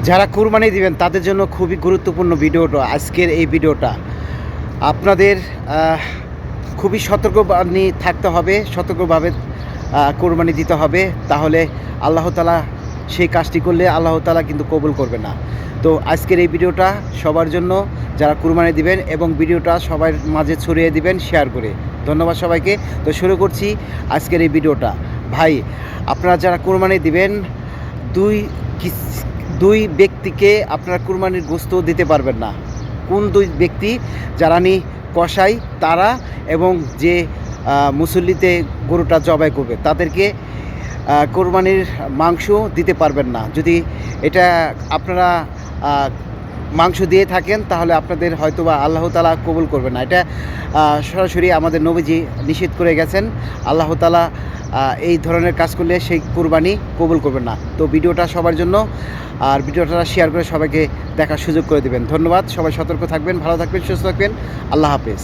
যারা কুরবানি দিবেন তাদের জন্য খুবই গুরুত্বপূর্ণ ভিডিওটা আজকের এই ভিডিওটা। আপনাদের খুবই সতর্কবাণী থাকতে হবে, সতর্কভাবে কুরবানি দিতে হবে, তাহলে আল্লাহ তাআলা সেই কাজটি করলে আল্লাহ তাআলা কিন্তু কবুল করবে না। তো আজকের এই ভিডিওটা সবার জন্য, যারা কুরবানি দিবেন, এবং ভিডিওটা সবার মাঝে ছড়িয়ে দিবেন শেয়ার করে। ধন্যবাদ সবাইকে। তো শুরু করছি আজকের এই ভিডিওটা। ভাই, আপনারা যারা কুরবানি দিবেন, দুই ব্যক্তিকে আপনারা কুরবানির গোশত দিতে পারবেন না। কোন দুই ব্যক্তি? যারা কসাই তারা, এবং যে মুসল্লিতে গরুটা জবাই করবে তাদেরকে কোরবানির মাংস দিতে পারবেন না। যদি এটা আপনারা মাংস দিয়ে থাকেন তাহলে আপনাদের হয়তোবা আল্লাহ তাআলা কবুল করবে না। এটা সরাসরি আমাদের নবীজি নিষেধ করে গেছেন। আল্লাহ তাআলা এই ধরনের কাজ করলে সেই কুরবানি কবুল করবেন না। তো ভিডিওটা সবার জন্য, আর ভিডিওটা শেয়ার করে সবাইকে দেখার সুযোগ করে দেবেন। ধন্যবাদ। সবাই সতর্ক থাকবেন, ভালো থাকবেন, সুস্থ থাকবেন। আল্লাহ হাফেজ।